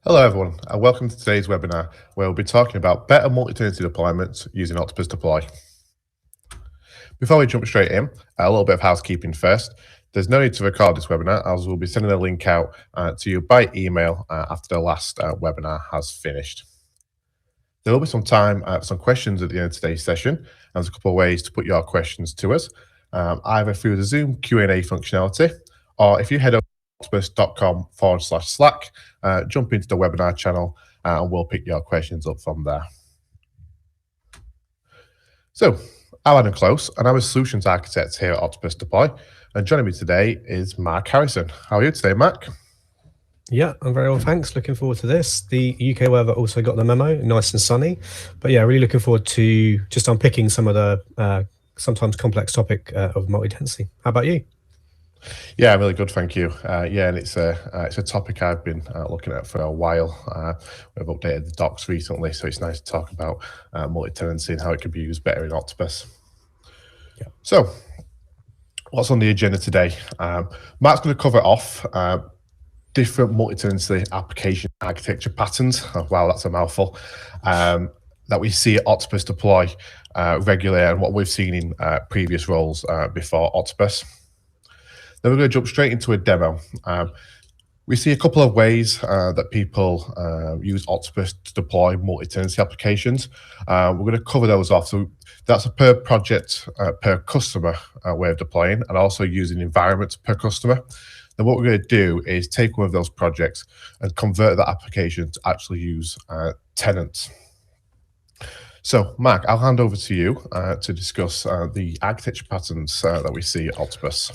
Hello everyone, and welcome to today's webinar, where we'll be talking about better multi-tenancy deployments using Octopus Deploy. Before we jump straight in, a little bit of housekeeping first. There's no need to record this webinar, as we'll be sending a link out to you by email after the last webinar has finished. There will be some time for some questions at the end of today's session, and there's a couple of ways to put your questions to us, either through the Zoom Q&A functionality, or if you head over to octopus.com/Slack, jump into the webinar channel and we'll pick your questions up from there. So, I'm Adam Close, and I'm a Solutions Architect here at Octopus Deploy, and joining me today is Mark Harrison. How are you today, Mark? Yeah, I'm very well, thanks. Looking forward to this. The UK weather also got the memo, nice and sunny. But yeah, really looking forward to just unpicking some of the sometimes complex topic of multi-tenancy. How about you? Yeah, really good, thank you. Yeah, and it's a topic I've been looking at for a while. We've updated the docs recently, so it's nice to talk about multi-tenancy and how it can be used better in Octopus. Yeah. So, what's on the agenda today? Mark's going to cover off different multi-tenancy application architecture patterns. Oh, wow, that's a mouthful. That we see at Octopus Deploy regularly, and what we've seen in previous roles before Octopus. Then we're going to jump straight into a demo. We see a couple of ways that people use Octopus to deploy multi-tenancy applications. We're going to cover those off. So that's a per project, per customer way of deploying, and also using environments per customer. Then what we're going to do is take one of those projects and convert that application to actually use tenants. So, Mark, I'll hand over to you to discuss the architecture patterns that we see at Octopus.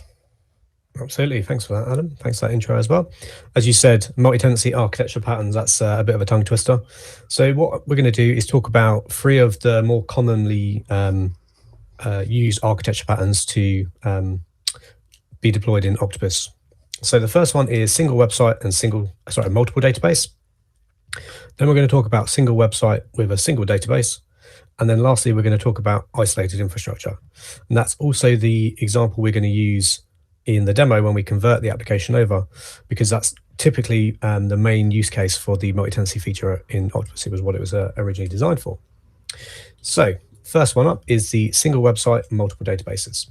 Absolutely. Thanks for that, Adam. Thanks for that intro as well. As you said, multi-tenancy architecture patterns, that's a bit of a tongue twister. So what we're going to do is talk about 3 of the more commonly used architecture patterns to be deployed in Octopus. So the first one is single website and multiple database. Then we're going to talk about single website with a single database. And then lastly, we're going to talk about isolated infrastructure. And that's also the example we're going to use in the demo when we convert the application over, because that's typically the main use case for the multi-tenancy feature in Octopus. It was what it was originally designed for. So first one up is the single website and multiple databases.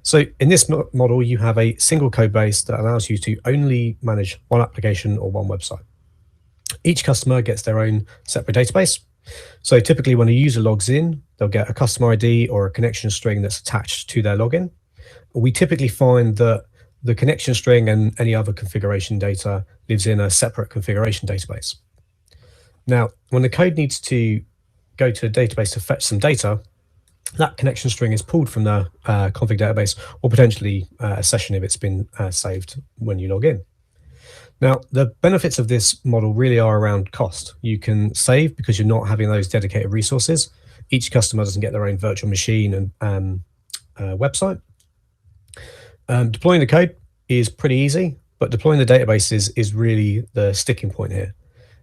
So in this model, you have a single code base that allows you to only manage one application or one website. Each customer gets their own separate database. So typically when a user logs in, they'll get a customer ID or a connection string that's attached to their login. We typically find that the connection string and any other configuration data lives in a separate configuration database. Now, when the code needs to go to a database to fetch some data, that connection string is pulled from the config database, or potentially a session if it's been saved when you log in. Now, the benefits of this model really are around cost. You can save because you're not having those dedicated resources. Each customer doesn't get their own virtual machine and website. Deploying the code is pretty easy, but deploying the databases is really the sticking point here.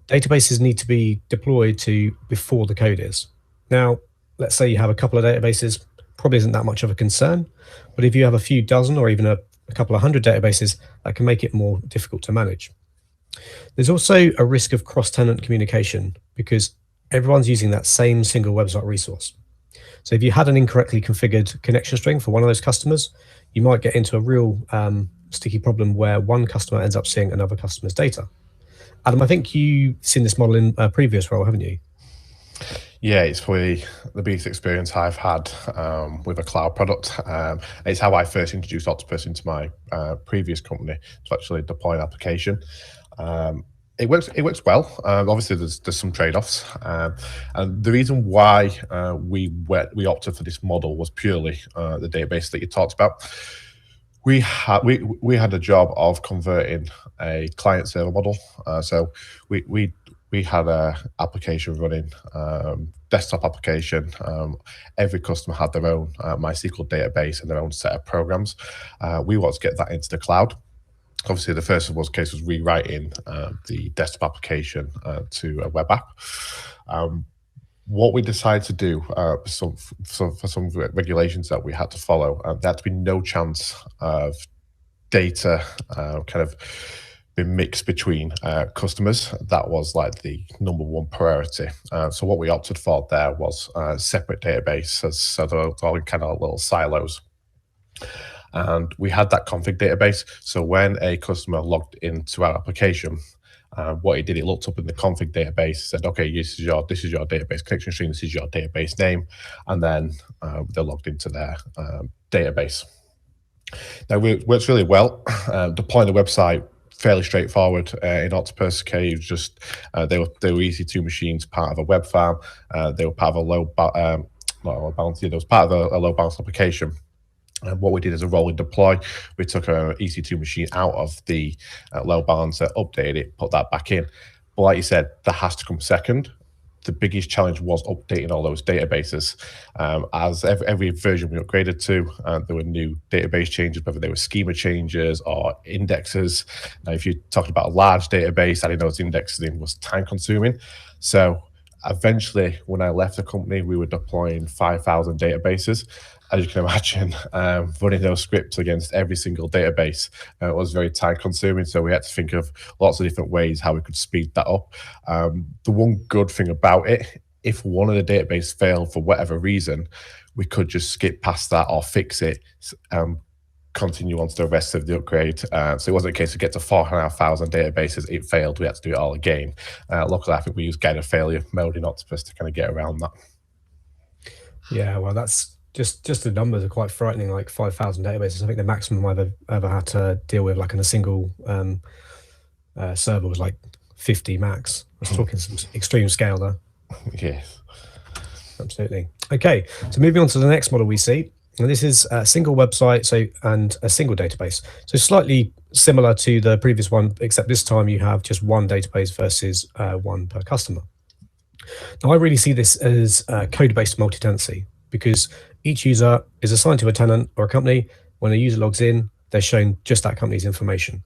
Databases need to be deployed to before the code is. Now, let's say you have a couple of databases, probably isn't that much of a concern, but if you have a few dozen or even a couple of hundred databases, that can make it more difficult to manage. There's also a risk of cross-tenant communication because everyone's using that same single website resource. So if you had an incorrectly configured connection string for one of those customers, you might get into a real sticky problem where one customer ends up seeing another customer's data. Adam, I think you've seen this model in a previous role, haven't you? Yeah, it's probably the biggest experience I've had with a cloud product. It's how I first introduced Octopus into my previous company to actually deploy an application. It works well. Obviously, there's some trade-offs, and the reason why we opted for this model was purely the database that you talked about. We had a job of converting a client server model, so we had a application running, desktop application. Every customer had their own MySQL database and their own set of programs. We want to get that into the cloud. Obviously, the first case was rewriting the desktop application to a web app. What we decided to do for some regulations that we had to follow, there had to be no chance of data kind of been mixed between customers. That was like the number one priority. So what we opted for there was a separate database, so they're all in kind of little silos. And we had that config database. So when a customer logged into our application, what it did, it looked up in the config database, said, okay, this is your database connection string, this is your database name, and then they're logged into their database. Now, it works really well. Deploying the website, fairly straightforward in Octopus. Okay, just they were EC2 machines, part of a web farm. They were part of a load balanced application. And what we did is a rolling deploy. We took a EC2 machine out of the load balancer, updated it, put that back in. But like you said, that has to come second. The biggest challenge was updating all those databases. As every version we upgraded to, there were new database changes, whether they were schema changes or indexes. Now, if you're talking about a large database, adding those indexes in was time consuming. So eventually, when I left the company, we were deploying 5,000 databases. As you can imagine, running those scripts against every single database was very time consuming. So we had to think of lots of different ways how we could speed that up. The one good thing about it, if one of the database failed for whatever reason, we could just skip past that or fix it, continue on to the rest of the upgrade. So it wasn't a case of get to 4,500 databases, it failed, we had to do it all again. Luckily, I think we used guided failure mode in Octopus to kind of get around that. Yeah, well, that's just the numbers are quite frightening, like 5,000 databases. I think the maximum I've ever had to deal with, like in a single server, was like 50 max. I was talking some extreme scale there. Yes. Absolutely. Okay, so moving on to the next model we see. And this is a single website and a single database. So slightly similar to the previous one, except this time you have just one database versus one per customer. Now, I really see this as code-based multi-tenancy, because each user is assigned to a tenant or a company. When a user logs in, they're shown just that company's information.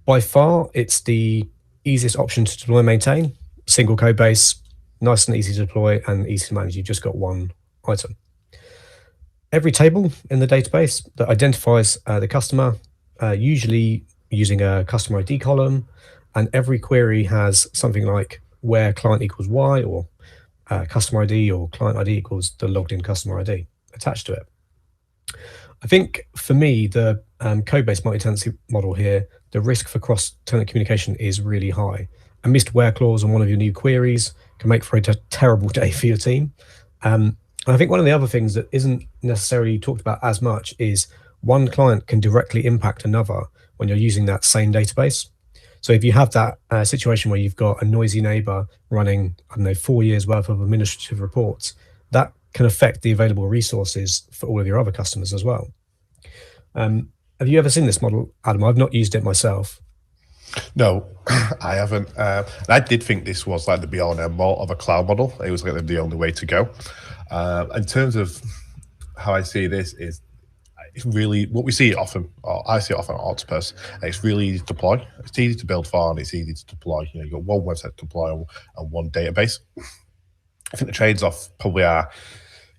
By far, it's the easiest option to deploy and maintain. Single code base, nice and easy to deploy and easy to manage. You've just got one item. Every table in the database that identifies the customer, usually using a customer ID column, and every query has something like where client equals Y, or customer ID or client ID equals the logged in customer ID attached to it. I think for me, the code-based multi-tenancy model here, the risk for cross-tenant communication is really high. A missed where clause on one of your new queries can make for a terrible day for your team. And I think one of the other things that isn't necessarily talked about as much is one client can directly impact another when you're using that same database. So if you have that situation where you've got a noisy neighbor running, I don't know, 4 years worth of administrative reports, that can affect the available resources for all of your other customers as well. Have you ever seen this model, Adam? I've not used it myself. No, I haven't. I did think this was like the be-all and end-all of a cloud model. It was like the only way to go. In terms of how I see this is, it's really what we see often, or I see it often at Octopus. It's really easy to deploy. It's easy to build for, and it's easy to deploy. You know, you've got one website to deploy and one database. I think the trades-off probably are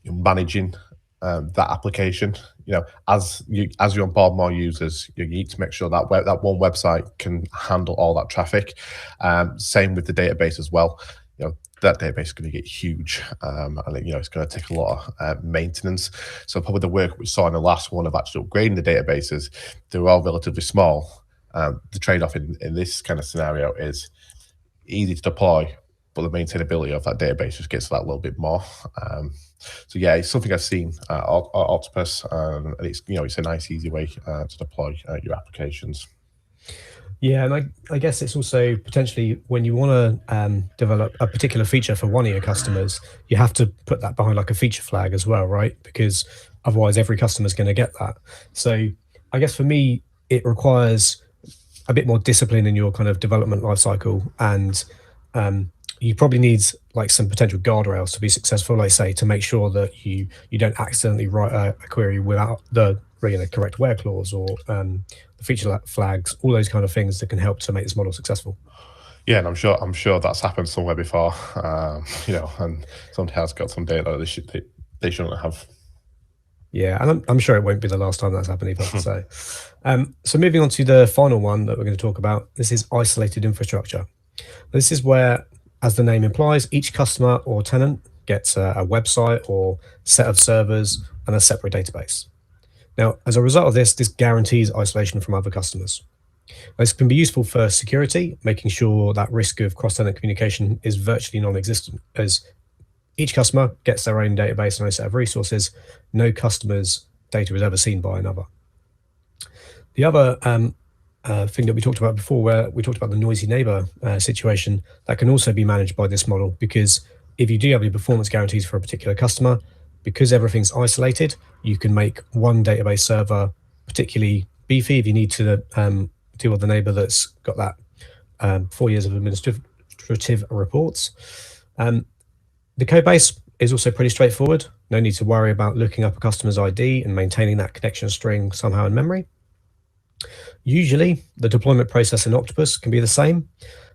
managing that application. You know, as you onboard more users, you need to make sure that that one website can handle all that traffic. Same with the database as well. You know, that database is going to get huge, and you know it's going to take a lot of maintenance. So probably the work we saw in the last one of actually upgrading the databases, they were all relatively small. The trade-off in this kind of scenario is easy to deploy, but the maintainability of that database just gets that little bit more. So yeah, it's something I've seen at Octopus, and it's, you know, it's a nice, easy way to deploy your applications. Yeah, and I guess it's also potentially when you want to develop a particular feature for one of your customers, you have to put that behind like a feature flag as well, right? Because otherwise every customer is going to get that. So I guess for me, it requires a bit more discipline in your kind of development lifecycle, and you probably need like some potential guardrails to be successful, like say, to make sure that you don't accidentally write a query without the correct where clause, or the feature flags, all those kind of things that can help to make this model successful. Yeah, and I'm sure that's happened somewhere before. You know, and somebody has got some data they shouldn't have. Yeah, and I'm sure it won't be the last time that's happened either. So moving on to the final one that we're going to talk about, this is isolated infrastructure. This is where, as the name implies, each customer or tenant gets a website or set of servers and a separate database. Now, as a result of this guarantees isolation from other customers. This can be useful for security, making sure that risk of cross-tenant communication is virtually non-existent, as each customer gets their own database and own set of resources. No customer's data is ever seen by another. The other thing that we talked about before, where we talked about the noisy neighbor situation, that can also be managed by this model, because if you do have any performance guarantees for a particular customer, because everything's isolated, you can make one database server particularly beefy if you need to deal with the neighbor that's got that 4 years of administrative reports. The code base is also pretty straightforward. No need to worry about looking up a customer's ID and maintaining that connection string somehow in memory. Usually, the deployment process in Octopus can be the same.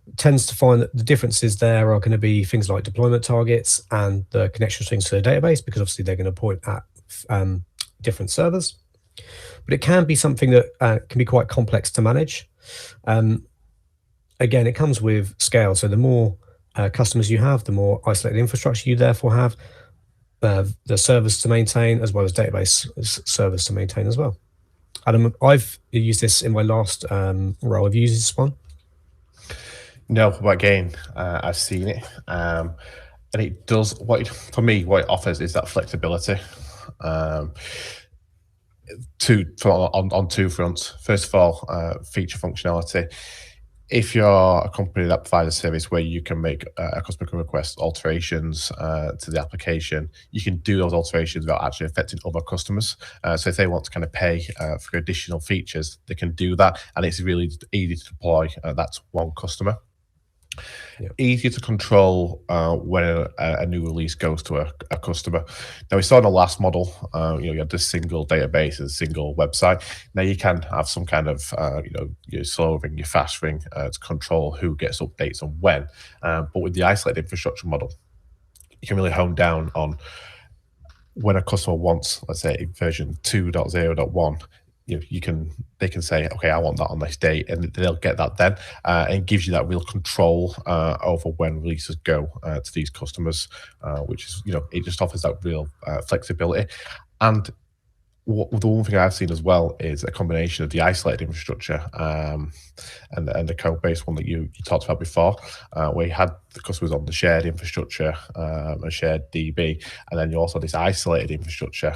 It tends to find that the differences there are going to be things like deployment targets and the connection strings to the database, because obviously they're going to point at different servers. But it can be something that can be quite complex to manage. Again, it comes with scale. So the more customers you have, the more isolated infrastructure you therefore have, the servers to maintain, as well as database servers to maintain as well. Adam, I've used this in my last role. Have you used this one? No, but again, I've seen it, and it does for me. What it offers is that flexibility. On two fronts. First of all, feature functionality. If you're a company that provides a service where you can make a customer can request alterations to the application, you can do those alterations without actually affecting other customers. So if they want to kind of pay for additional features, they can do that, and it's really easy to deploy that to one customer. Yep. Easier to control when a new release goes to a customer. Now, we saw in the last model, you had this single database and a single website. Now you can have some kind of your slow ring, your fast ring to control who gets updates and when. But with the isolated infrastructure model, you can really hone down on when a customer wants, let's say, version 2.0.1. They can say, okay, I want that on this date, and they'll get that then, and it gives you that real control over when releases go to these customers, which is, it just offers that real flexibility. And the one thing I've seen as well is a combination of the isolated infrastructure and the code-based one that you talked about before, where you had the customers on the shared infrastructure, a shared DB, and then you also have this isolated infrastructure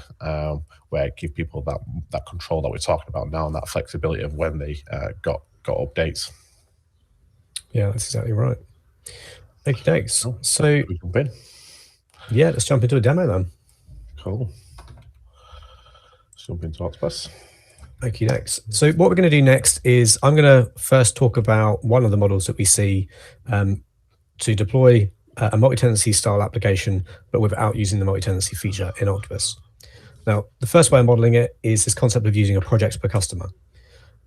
where it gives people that control that we're talking about now, and that flexibility of when they got updates. Yeah, that's exactly right. Okie dokes. So we jump in. Yeah, let's jump into a demo then. Cool. Jump into Octopus. Okie dokes. So what we're going to do next is I'm going to first talk about one of the models that we see to deploy a multi-tenancy style application, but without using the multi-tenancy feature in Octopus. Now, the first way of modeling it is this concept of using a project per customer.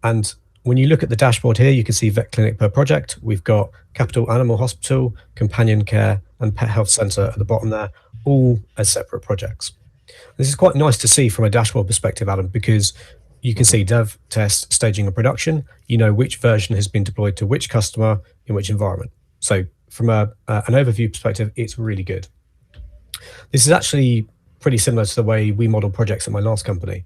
And when you look at the dashboard here, you can see vet clinic per project. We've got Capital Animal Hospital, Companion Care, and Pet Health Center at the bottom there, all as separate projects. This is quite nice to see from a dashboard perspective, Adam, because you can see dev, test, staging, and production. You know which version has been deployed to which customer in which environment. So from an overview perspective, it's really good. This is actually pretty similar to the way we model projects at my last company.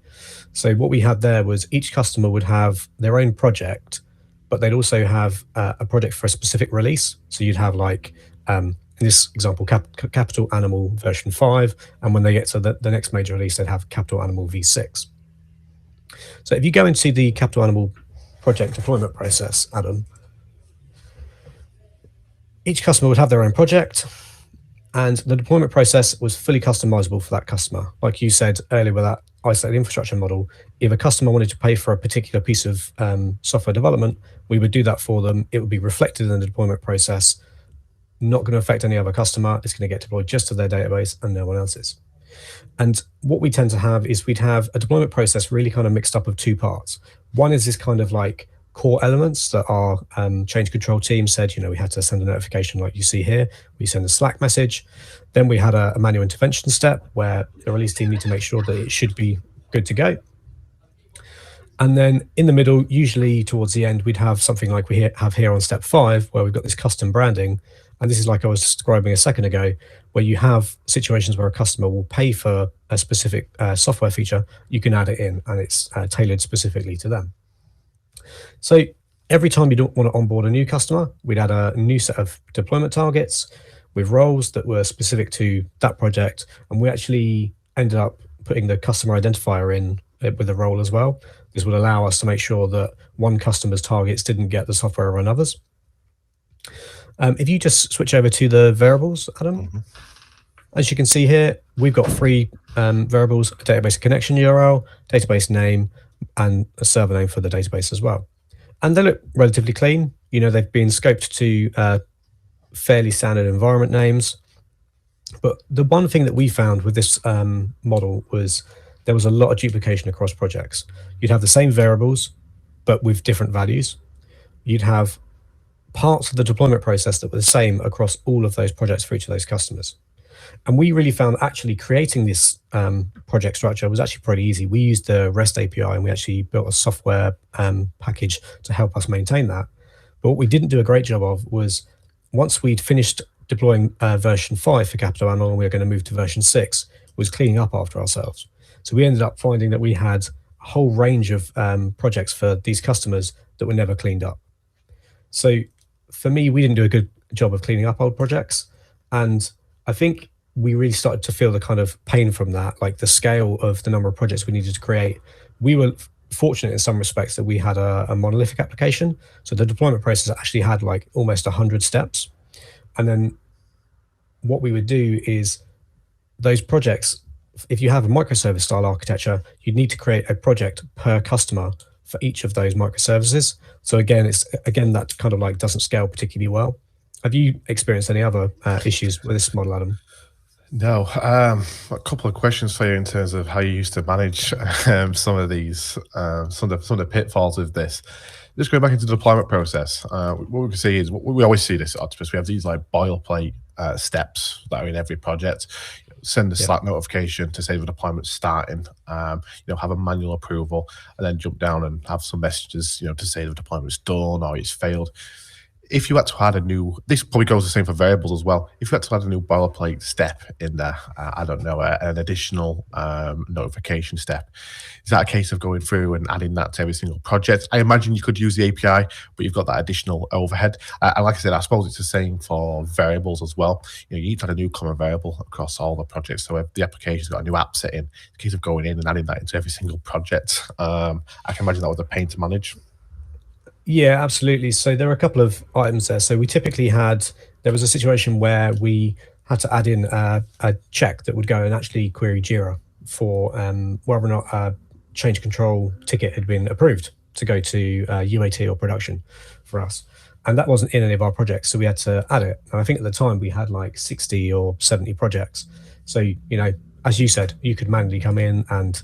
So what we had there was each customer would have their own project, but they'd also have a project for a specific release. So you'd have like, in this example, Capital Animal version 5, and when they get to the next major release, they'd have Capital Animal v6. So if you go into the Capital Animal project deployment process, Adam, each customer would have their own project, and the deployment process was fully customizable for that customer. Like you said earlier with that isolated infrastructure model, if a customer wanted to pay for a particular piece of software development, we would do that for them. It would be reflected in the deployment process, not going to affect any other customer. It's going to get deployed just to their database and no one else's. And what we tend to have is we'd have a deployment process really kind of mixed up of two parts. One is this kind of like core elements that our change control team said, we had to send a notification like you see here. We send a Slack message. Then we had a manual intervention step where the release team need to make sure that it should be good to go. And then in the middle, usually towards the end, we'd have something like we have here on step 5, where we've got this custom branding. And this is like I was describing a second ago, where you have situations where a customer will pay for a specific software feature. You can add it in, and it's tailored specifically to them. So every time you don't want to onboard a new customer, we'd add a new set of deployment targets with roles that were specific to that project. And we actually ended up putting the customer identifier in with the role as well. This would allow us to make sure that one customer's targets didn't get the software run others. If you just switch over to the variables, Adam, as you can see here, we've got 3 variables: a database connection URL, database name, and a server name for the database as well. And they look relatively clean. They've been scoped to fairly standard environment names. But the one thing that we found with this model was there was a lot of duplication across projects. You'd have the same variables, but with different values. You'd have parts of the deployment process that were the same across all of those projects for each of those customers. And we really found actually creating this project structure was actually pretty easy. We used the REST API, and we actually built a software package to help us maintain that. But what we didn't do a great job of was, once we'd finished deploying version 5 for Capital Annual, and we were going to move to version 6, was cleaning up after ourselves. So we ended up finding that we had a whole range of projects for these customers that were never cleaned up. So for me, we didn't do a good job of cleaning up old projects. And I think we really started to feel the kind of pain from that, like the scale of the number of projects we needed to create. We were fortunate in some respects that we had a monolithic application. So the deployment process actually had like almost 100 steps. And then what we would do is those projects, if you have a microservice style architecture, you'd need to create a project per customer for each of those microservices. So again, that kind of like doesn't scale particularly well. Have you experienced any other issues with this model, Adam? No. A couple of questions for you in terms of how you used to manage some of these, some of the pitfalls of this. Just going back into the deployment process, what we can see is, we always see this at Octopus. We have these like boilerplate steps that are in every project. Send a Slack notification to say the deployment's starting, have a manual approval, and then jump down and have some messages, to say the deployment's done or it's failed. If you had to add a new, this probably goes the same for variables as well. If you had to add a new boilerplate step in there, I don't know, an additional notification step, is that a case of going through and adding that to every single project? I imagine you could use the API, but you've got that additional overhead. And like I said, I suppose it's the same for variables as well. You need to add a new common variable across all the projects. So if the application's got a new app setting, it's a case of going in and adding that into every single project. I can imagine that was a pain to manage. Yeah, absolutely. So there are a couple of items there. So we typically there was a situation where we had to add in a check that would go and actually query Jira for whether or not a change control ticket had been approved to go to UAT or production for us. And that wasn't in any of our projects, so we had to add it. And I think at the time we had like 60 or 70 projects. So, as you said, you could manually come in and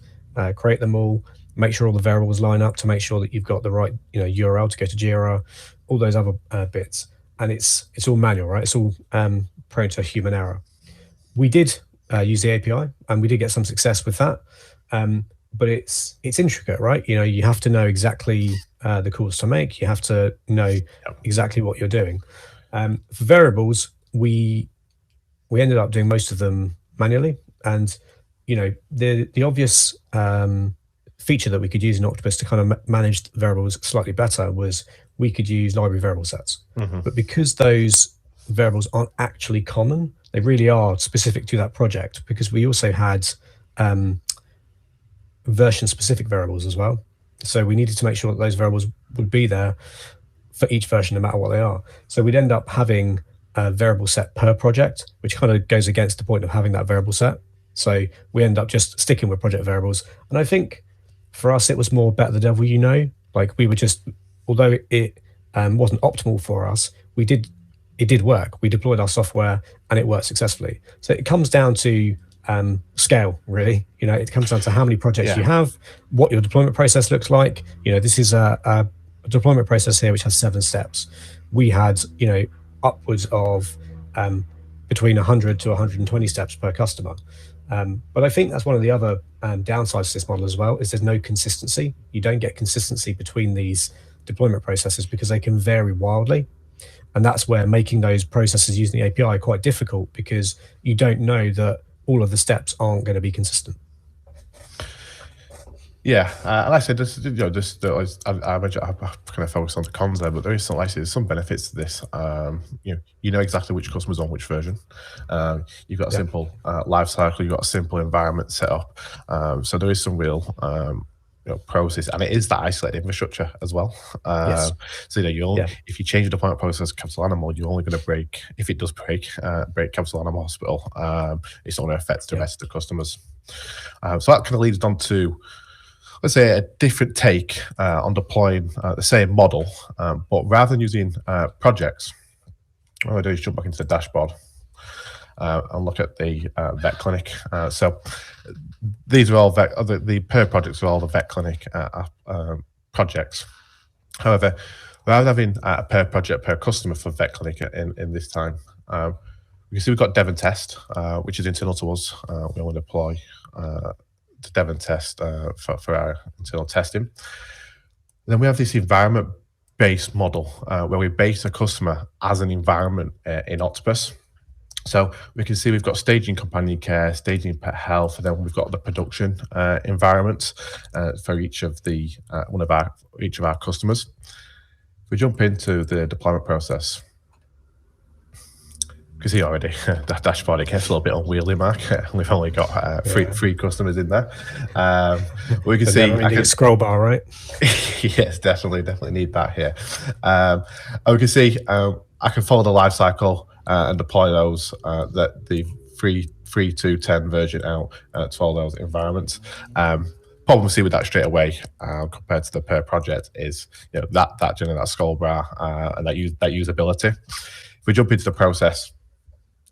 create them all, make sure all the variables line up to make sure that you've got the right URL to go to Jira, all those other bits. And it's all manual, right? It's all prone to human error. We did use the API, and we did get some success with that. But it's intricate, right? You have to know exactly the calls to make. You have to know exactly what you're doing. For variables, we ended up doing most of them manually. And the obvious feature that we could use in Octopus to kind of manage variables slightly better was we could use library variable sets. But because those variables aren't actually common, they really are specific to that project, because we also had version specific variables as well. So we needed to make sure that those variables would be there for each version, no matter what they are. So we'd end up having a variable set per project, which kind of goes against the point of having that variable set. So we end up just sticking with project variables. And I think for us, it was more better the devil you know. Like we were just, although it wasn't optimal for us, it did work. We deployed our software and it worked successfully. So it comes down to scale, really. It comes down to how many projects you have, what your deployment process looks like. This is a deployment process here which has 7 steps. We had, upwards of between 100 to 120 steps per customer. But I think that's one of the other downsides to this model as well, is there's no consistency. You don't get consistency between these deployment processes because they can vary wildly. And that's where making those processes using the API are quite difficult, because you don't know that all of the steps aren't going to be consistent. Yeah, and like I said, I imagine I kind of focus on the cons there, but there is some, like I said, there's some benefits to this. You know exactly which customer's on which version. You've got a simple life cycle. You've got a simple environment set up. So there is some real process, and it is that isolated infrastructure as well. Yes. So if you change the deployment process to Capital Animal, you're only going to break, if it does break Capital Animal Hospital. It's not going to affect the rest of the customers. So that kind of leads on to, let's say, a different take on deploying the same model, but rather than using projects, what I do is jump back into the dashboard and look at the vet clinic. So these are all the per projects are all the vet clinic projects. However, rather than having a per project per customer for vet clinic in this time, you can see we've got dev and test, which is internal to us. We only deploy to dev and test for our internal testing. Then we have this environment-based model where we base a customer as an environment in Octopus. So we can see we've got staging companion care, staging pet health, and then we've got the production environments for each of our customers. If we jump into the deployment process, you can see already that dashboard, it gets a little bit unwieldy, Mark. We've only got three customers in there. We can see a scroll bar, right? Yes, definitely need that here. And we can see I can follow the life cycle and deploy those the 3 to 10 version out to all those environments. Problem we see with that straight away compared to the per project is that scroll bar and that usability. If we jump into the process,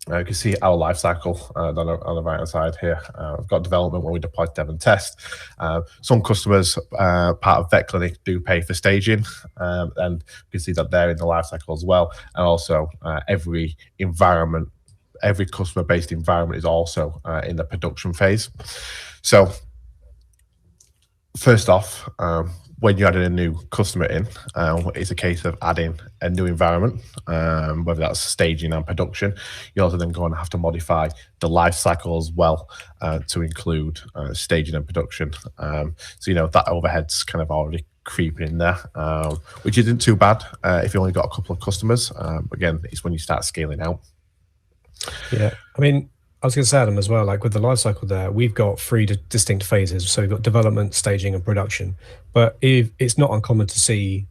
you can see our life cycle on the right hand side here. We've got development where we deploy dev and test. Some customers, part of vet clinic, do pay for staging, and you can see that there in the life cycle as well. And also every customer based environment is also in the production phase. So first off, when you're adding a new customer in, it's a case of adding a new environment, whether that's staging and production. You also then go and have to modify the life cycle as well to include staging and production. So that overhead's kind of already creeping in there, which isn't too bad if you only got a couple of customers. But again, it's when you start scaling out. Yeah, I mean, I was going to say, Adam, as well, like with the life cycle there, we've got 3 distinct phases. So we've got development, staging, and production. But it's not uncommon to see,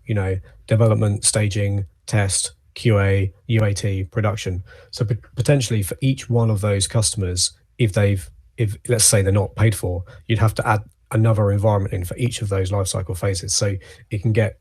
development, staging, test, QA, UAT, production. So potentially for each one of those customers, if let's say they're not paid for, you'd have to add another environment in for each of those life cycle phases. So it can get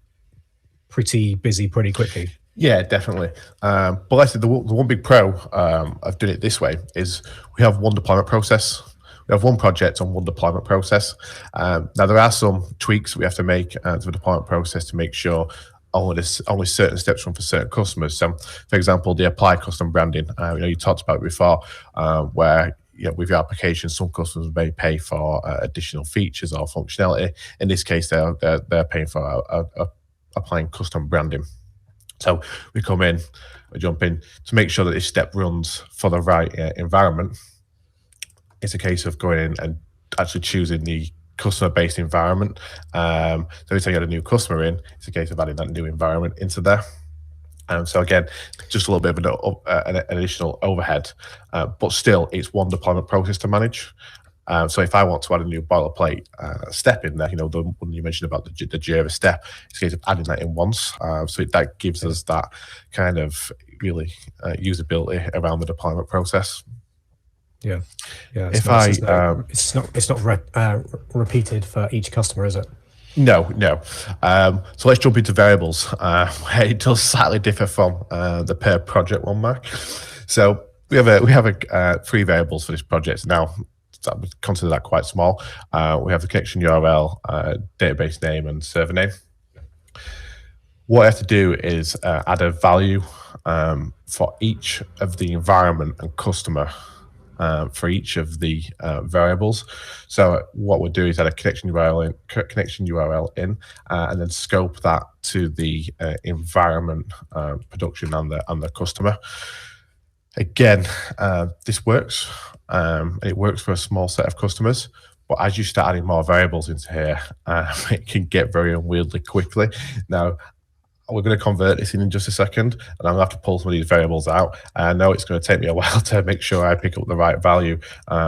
pretty busy pretty quickly. Yeah, definitely. But like I said, the one big pro of doing it this way is we have one deployment process. We have one project on one deployment process. Now, there are some tweaks we have to make to the deployment process to make sure only certain steps run for certain customers. So, for example, the apply custom branding. You talked about it before, where with your application, some customers may pay for additional features or functionality. In this case, they're paying for applying custom branding. So we come in, we jump in to make sure that this step runs for the right environment. It's a case of going in and actually choosing the customer-based environment. So every time you get a new customer in, it's a case of adding that new environment into there. So again, just a little bit of an additional overhead, but still, it's one deployment process to manage. So if I want to add a new boilerplate step in there, the one you mentioned about the Jira step, it's a case of adding that in once. So that gives us that kind of really usability around the deployment process. Yeah. It's not repeated for each customer, is it? No. So let's jump into variables, where it does slightly differ from the per project one, Mark. So we have 3 variables for this project now. So I would consider that quite small. We have the connection URL, database name, and server name. what I have to do is add a value for each of the environment and customer for each of the variables. So what we'll do is add a connection URL in, and then scope that to the environment, production, and the customer. Again, this works. It works for a small set of customers, but as you start adding more variables into here, it can get very unwieldy quickly. Now, we're going to convert this in just a second, and I'm going to have to pull some of these variables out. I know it's going to take me a while to make sure I pick up the right value,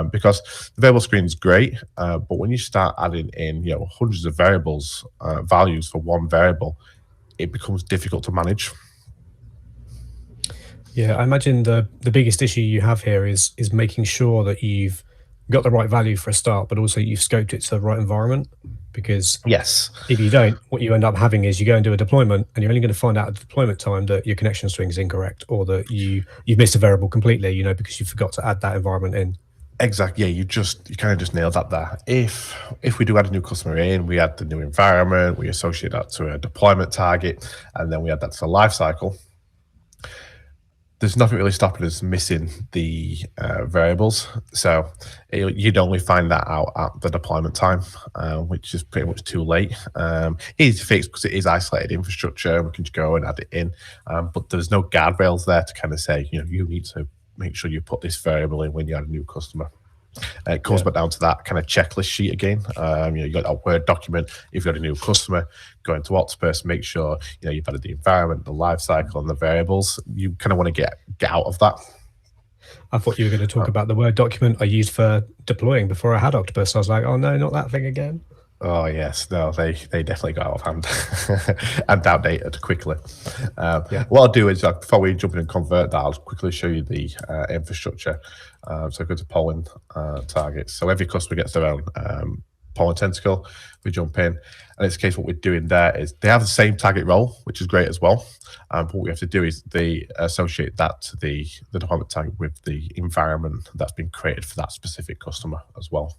because the variable screen is great, but when you start adding in, hundreds of variables, values for one variable, it becomes difficult to manage. Yeah, I imagine the biggest issue you have here is making sure that you've got the right value for a start, but also you've scoped it to the right environment. Because yes, if you don't, what you end up having is you go and do a deployment, and you're only going to find out at the deployment time that your connection string is incorrect, or that you've missed a variable completely, because you forgot to add that environment in. Exactly. Yeah, you kind of just nailed that there. If we do add a new customer in, we add the new environment, we associate that to a deployment target, and then we add that to the life cycle. There's nothing really stopping us missing the variables. So you'd only find that out at the deployment time, which is pretty much too late. Easy to fix because it is isolated infrastructure. We can just go and add it in, but there's no guardrails there to kind of say, you need to make sure you put this variable in when you add a new customer. It comes back down to that kind of checklist sheet again. You got that Word document. If you've got a new customer, go into Octopus, make sure you've added the environment, the life cycle, and the variables. You kind of want to get out of that. I thought you were going to talk about the Word document I used for deploying before I had Octopus. I was like, oh no, not that thing again. Oh yes, no, they definitely got out of hand and outdated quickly. What I'll do is before we jump in and convert that, I'll quickly show you the infrastructure. So go to polling targets. So every customer gets their own polling tentacle. We jump in, and in this case, what we're doing there is they have the same target role, which is great as well. But what we have to do is they associate that to the deployment target with the environment that's been created for that specific customer as well.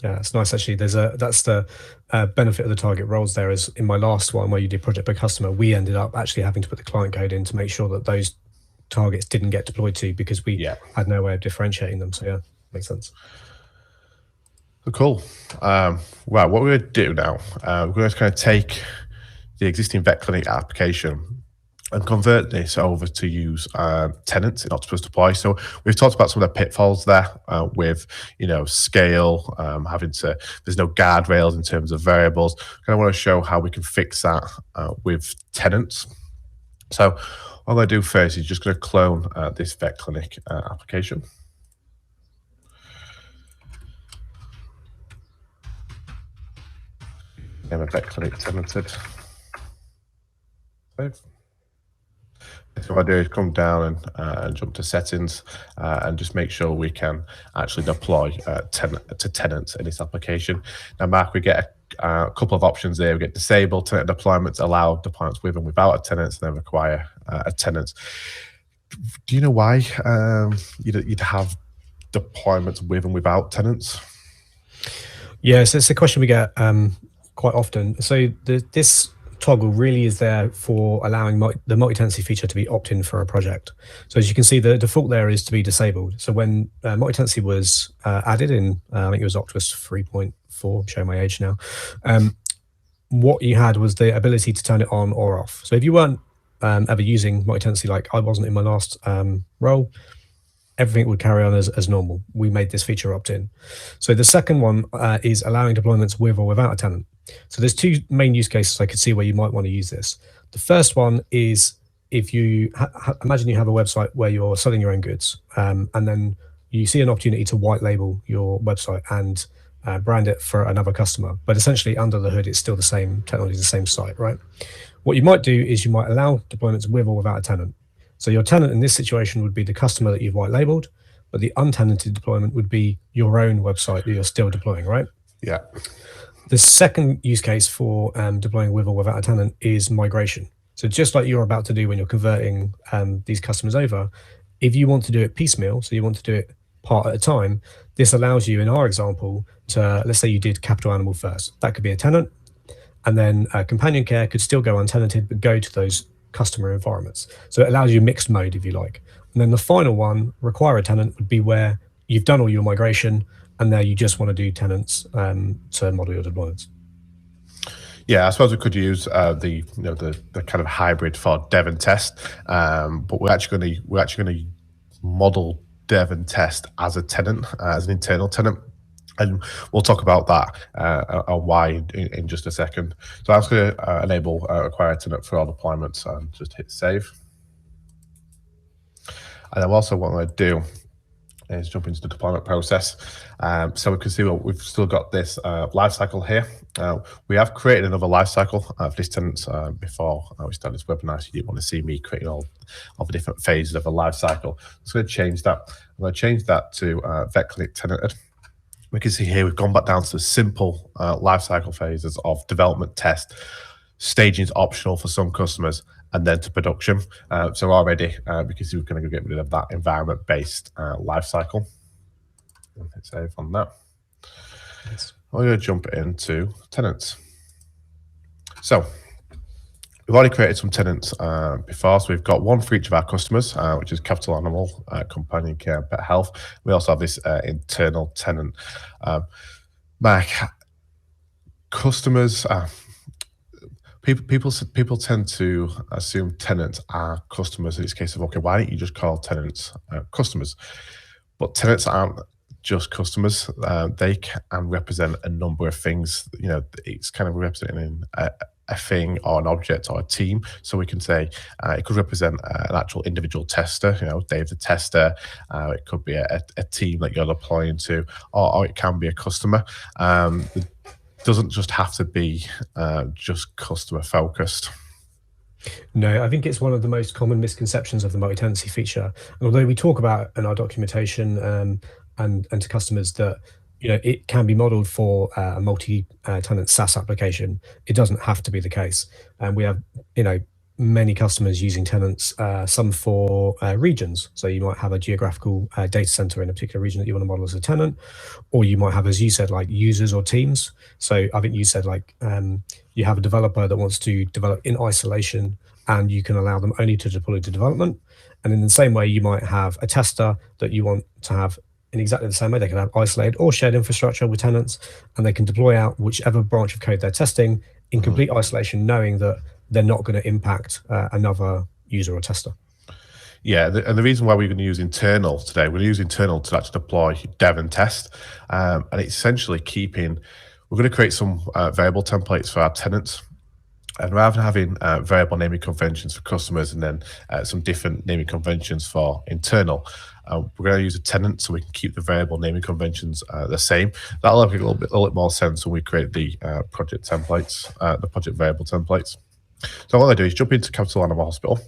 Yeah, that's nice actually. That's the benefit of the target roles there. Is in my last one where you did project per customer, we ended up actually having to put the client code in to make sure that those targets didn't get deployed to, because we had no way of differentiating them. So yeah, makes sense. Cool. Right, what we're going to do now, we're going to kind of take the existing vet clinic application and convert this over to use tenants in Octopus Deploy. So we've talked about some of the pitfalls there with, scale, there's no guardrails in terms of variables. I want to show how we can fix that with tenants. So what I'm going to do first is just going to clone this vet clinic application. And a vet clinic tenanted. Save. So what I do is come down and jump to settings and just make sure we can actually deploy to tenants in this application. Now, Mark, we get a couple of options there. We get disable tenant deployments, allow deployments with and without a tenant, and then require a tenant. Do you know why you'd have deployments with and without tenants? Yes, it's a question we get quite often. So this toggle really is there for allowing the multi-tenancy feature to be opt-in for a project. So as you can see, the default there is to be disabled. So when multi-tenancy was added in, I think it was Octopus 3.4, showing my age now, what you had was the ability to turn it on or off. So if you weren't ever using multi-tenancy, like I wasn't in my last role, everything would carry on as normal. We made this feature opt-in. So the second one is allowing deployments with or without a tenant. So there's two main use cases I could see where you might want to use this. The first one is if you imagine you have a website where you're selling your own goods, and then you see an opportunity to white label your website and brand it for another customer, but essentially under the hood, it's still the same technology, the same site, right? What you might do is you might allow deployments with or without a tenant. So your tenant in this situation would be the customer that you've white labeled, but the untenanted deployment would be your own website that you're still deploying, right? Yeah. The second use case for deploying with or without a tenant is migration. So just like you're about to do when you're converting these customers over, if you want to do it piecemeal, so you want to do it part at a time, this allows you, in our example, to, let's say you did Capital Animal first. That could be a tenant. And then companion care could still go untenanted, but go to those customer environments. So it allows you mixed mode, if you like. And then the final one, require a tenant, would be where you've done all your migration and now you just want to do tenants to model your deployments. Yeah, I suppose we could use the kind of hybrid for dev and test, but we're actually going to model dev and test as a tenant, as an internal tenant. And we'll talk about that and why in just a second. So I'm going to enable acquire tenant for all deployments and just hit save. And then also what I'm going to do is jump into the deployment process. So we can see we've still got this lifecycle here. We have created another lifecycle for this tenant before we start this webinar. So you didn't want to see me creating all of the different phases of a lifecycle. So I'm going to change that. I'm going to change that to VetClinic tenanted. We can see here we've gone back down to the simple lifecycle phases of development, test, staging is optional for some customers, and then to production. So already, because we're going to get rid of that environment-based lifecycle. Hit save on that. Yes. We're going to jump into tenants. So we've already created some tenants before, so we've got one for each of our customers, which is capital animal, companion care, pet health. We also have this internal tenant. Mark, customers, people tend to assume tenants are customers in this case of, okay, why don't you just call tenants customers? But tenants aren't just customers. They can represent a number of things. You know, it's kind of representing a thing or an object or a team. So we can say it could represent an actual individual tester, you know, Dave the tester. It could be a team that you're deploying to, or it can be a customer. It doesn't just have to be just customer focused. No, I think it's one of the most common misconceptions of the multi-tenancy feature. And although we talk about in our documentation and to customers that, you know, it can be modeled for a multi-tenant SaaS application, it doesn't have to be the case. And we have, you know, many customers using tenants, some for regions. So you might have a geographical data center in a particular region that you want to model as a tenant, or you might have, as you said, like users or teams. So I think you said like you have a developer that wants to develop in isolation and you can allow them only to deploy to development. And in the same way, you might have a tester that you want to have in exactly the same way. They can have isolated or shared infrastructure with tenants, and they can deploy out whichever branch of code they're testing in complete isolation, knowing that they're not going to impact another user or tester. Yeah, and the reason why we're going to use internal today, we're going to use internal to actually deploy dev and test, and it's essentially we're going to create some variable templates for our tenants. And rather than having variable naming conventions for customers and then some different naming conventions for internal, we're going to use a tenant so we can keep the variable naming conventions the same. That'll make a little bit more sense when we create the project templates, the project variable templates. So what I'm going to do is jump into Capital Animal Hospital.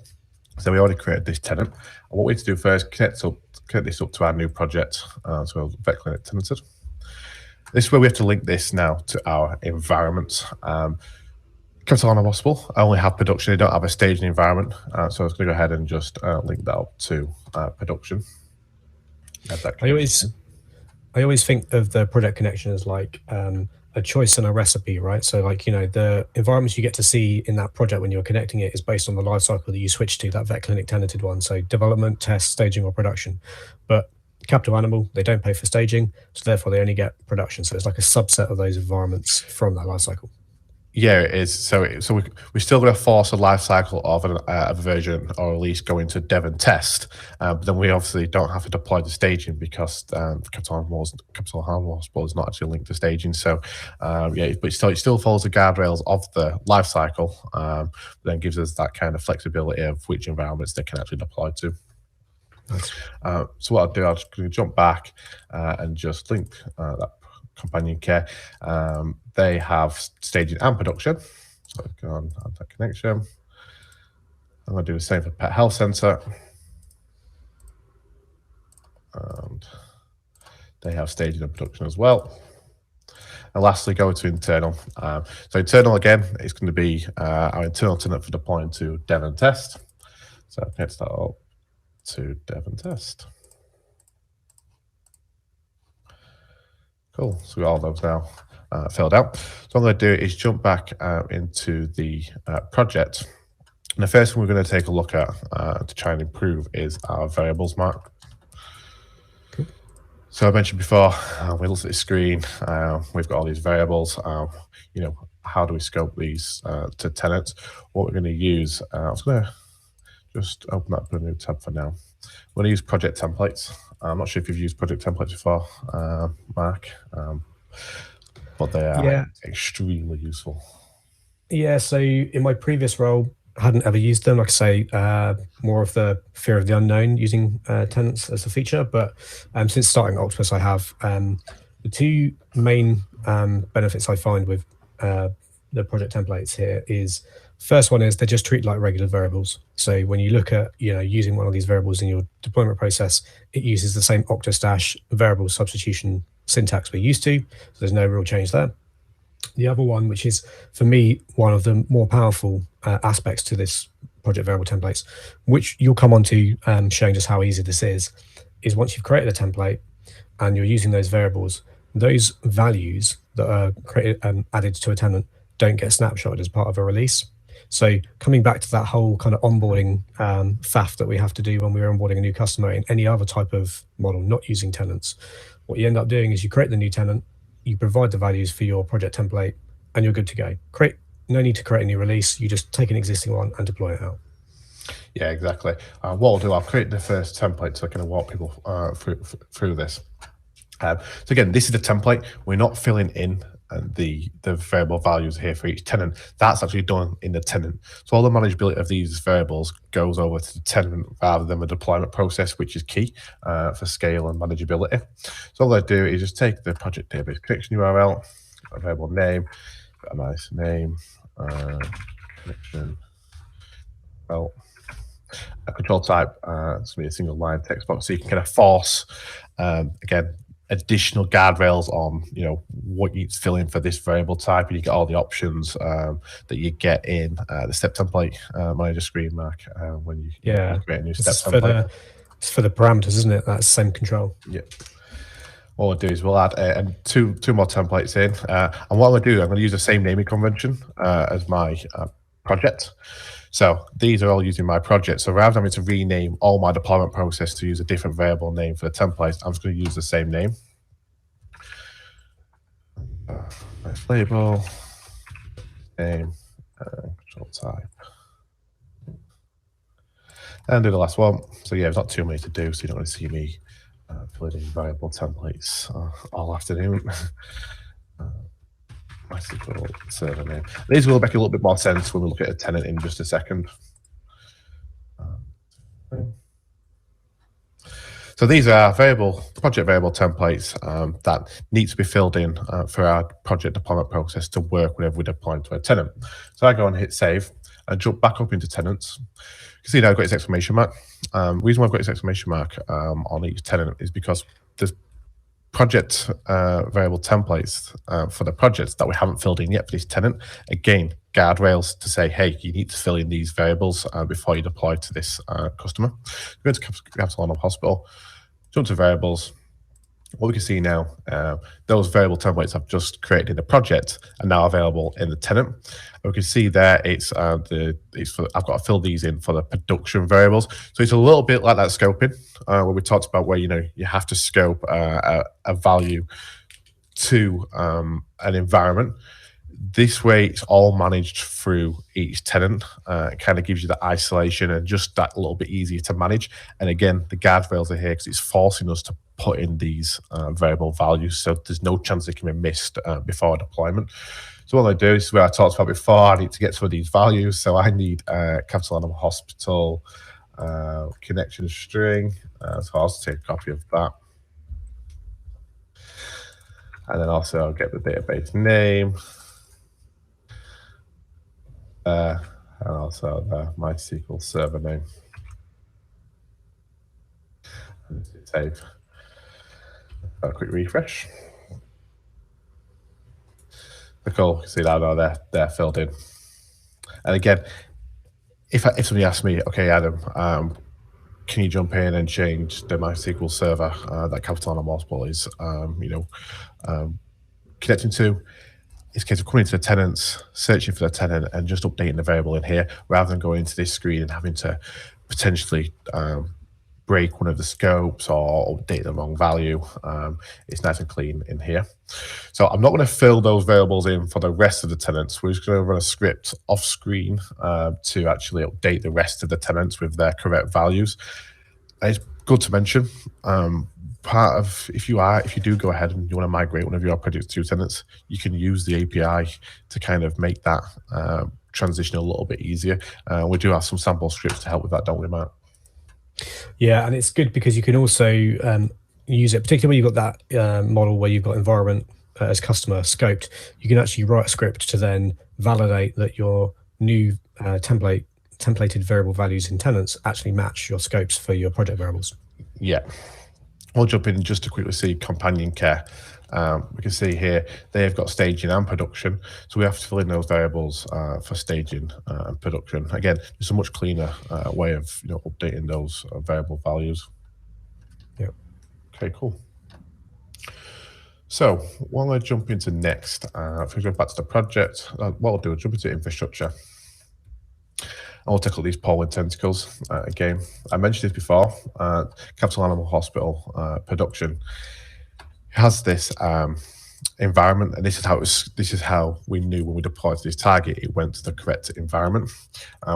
So we already created this tenant. And what we need to do first, connect this up to our new project, so VetClinic tenanted. This is where we have to link this now to our environment. Capital Animal Hospital, I only have production. They don't have a staging environment. So I was going to go ahead and just link that up to production. I always think of the project connection as like a choice and a recipe, right? So like, you know, the environments you get to see in that project when you're connecting it is based on the life cycle that you switch to, that VetClinic tenanted one. So development, test, staging, or production. But Capital Animal, they don't pay for staging, so therefore they only get production. So it's like a subset of those environments from that life cycle. Yeah, it is. So we're still going to force a life cycle of a version, or at least go into dev and test. But then we obviously don't have to deploy the staging because Capital Animal Hospital is not actually linked to staging. So yeah, but it still follows the guardrails of the life cycle, but then gives us that kind of flexibility of which environments they can actually deploy to. Nice. So what I'll do, I'm just going to jump back and just link that companion care. They have staging and production. So go on, add that connection. I'm going to do the same for Pet Health Center. And they have staging and production as well. And lastly, go to internal. So internal, again, is going to be our internal tenant for deploying to dev and test. So I'll connect that up to dev and test. Cool, so we got all those now filled out. So what I'm going to do is jump back into the project. And the first thing we're going to take a look at to try and improve is our variables mark. Cool. So I mentioned before, we looked at the screen, we've got all these variables, how do we scope these to tenants? What we're going to use, I was going to just open up a new tab for now. We're going to use project templates. I'm not sure if you've used project templates before, Mark, but they are extremely useful. Yeah, so in my previous role, I hadn't ever used them. Like I say, more of the fear of the unknown using tenants as a feature. But since starting Octopus, I have. The two main benefits I find with the project templates here is, first one is they're just treated like regular variables. So when you look at using one of these variables in your deployment process, it uses the same octostash variable substitution syntax we're used to. So there's no real change there. The other one, which is for me one of the more powerful aspects to this project variable templates, which you'll come on to showing just how easy this is once you've created a template and you're using those variables, those values that are created and added to a tenant don't get snapshotted as part of a release. So coming back to that whole kind of onboarding faff that we have to do when we're onboarding a new customer in any other type of model, not using tenants, what you end up doing is you create the new tenant, you provide the values for your project template, and you're good to go. No need to create a new release. You just take an existing one and deploy it out. Yeah, exactly. What I'll do, I'll create the first template so I can walk people through this. So again, this is the template. We're not filling in the variable values here for each tenant. That's actually done in the tenant. So all the manageability of these variables goes over to the tenant rather than the deployment process, which is key for scale and manageability. So all I do is just take the project database connection URL, a variable name, got a nice name, connection, well, a control type, it's going to be a single line text box, so you can kind of force, again, additional guardrails on what you need to fill in for this variable type, and you get all the options that you get in the step template manager screen, Mark, when you create a new step template. It's for the parameters, isn't it? That's same control. Yeah. What we'll do is we'll add two more templates in, and what I'm going to do, I'm going to use the same naming convention as my project. So these are all using my project. So rather than having to rename all my deployment process to use a different variable name for the template, I'm just going to use the same name. Nice label, name, control type. And do the last one. So yeah, there's not too many to do, so you don't want to see me filling in variable templates all afternoon. MySQL server name. These will make a little bit more sense when we look at a tenant in just a second. So these are project variable templates that need to be filled in for our project deployment process to work whenever we deploy to a tenant. So I go and hit save and jump back up into tenants. You can see now I've got this exclamation mark. The reason why I've got this exclamation mark on each tenant is because there's project variable templates for the projects that we haven't filled in yet for this tenant. Again, guardrails to say, hey, you need to fill in these variables before you deploy to this customer. Go to Capital Arnhem Hospital, jump to variables. What we can see now, those variable templates I've just created in the project are now available in the tenant. And we can see there I've got to fill these in for the production variables. So it's a little bit like that scoping where we talked about where you have to scope a value to an environment. This way, it's all managed through each tenant. It kind of gives you the isolation and just that little bit easier to manage. And again, the guardrails are here because it's forcing us to put in these variable values, so there's no chance they can be missed before deployment. So what I do is where I talked about before, I need to get some of these values. So I need Capital Arnhem Hospital connection string. So I'll just take a copy of that. And then also I'll get the database name. And also the MySQL server name. And save. A quick refresh. Cool. You can see that now they're filled in. And again, if somebody asks me, okay, Adam, can you jump in and change the MySQL server that Capital Arnhem Hospital is, connecting to. It's a case of coming into the tenants, searching for the tenant, and just updating the variable in here, rather than going into this screen and having to potentially break one of the scopes or update the wrong value. It's nice and clean in here. So I'm not going to fill those variables in for the rest of the tenants. We're just going to run a script off screen to actually update the rest of the tenants with their correct values. And it's good to mention, part of, if you do go ahead and you want to migrate one of your projects to tenants, you can use the API to kind of make that transition a little bit easier. We do have some sample scripts to help with that, don't we, Matt? Yeah, and it's good because you can also use it, particularly when you've got that model where you've got environment as customer scoped. You can actually write a script to then validate that your new templated variable values in tenants actually match your scopes for your project variables. Yeah. I'll jump in just to quickly see companion care. We can see here they've got staging and production, so we have to fill in those variables for staging and production. Again, it's a much cleaner way of updating those variable values. Yeah. Okay, cool. So while I jump into next, if we go back to the project, what I'll do is jump into infrastructure. I'll take up these polling tentacles again. I mentioned this before. Capital Animal Hospital production has this environment, and this is how we knew when we deployed to this target it went to the correct environment.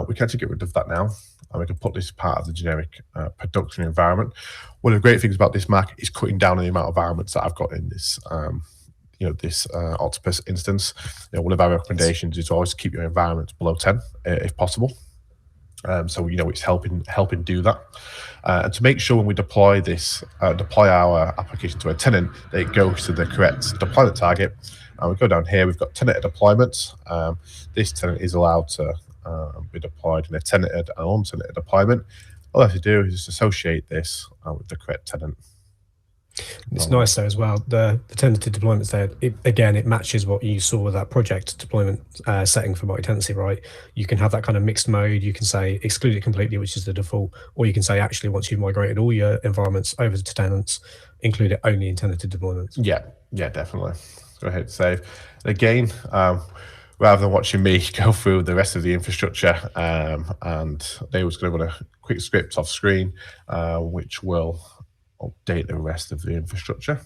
We can actually get rid of that now, and we can put this part of the generic production environment. One of the great things about this Mac is cutting down on the amount of environments that I've got in this. This Octopus instance. One of our recommendations is always keep your environment below 10 if possible. So it's helping do that, and to make sure when we deploy our application to a tenant that it goes to the correct deployment target. We go down here. We've got tenanted deployments. This tenant is allowed to be deployed in a tenanted and untenanted deployment. All I have to do is just associate this with the correct tenant. It's nice though as well. The tenanted deployments there, it matches what you saw with that project deployment setting for multi-tenancy, right? You can have that kind of mixed mode. You can say exclude it completely, which is the default, or you can say actually once you've migrated all your environments over to tenants, include it only in tenanted deployments. Yeah, definitely. Go ahead, save. Again, rather than watching me go through the rest of the infrastructure, and they was going to run a quick script off screen, which will update the rest of the infrastructure.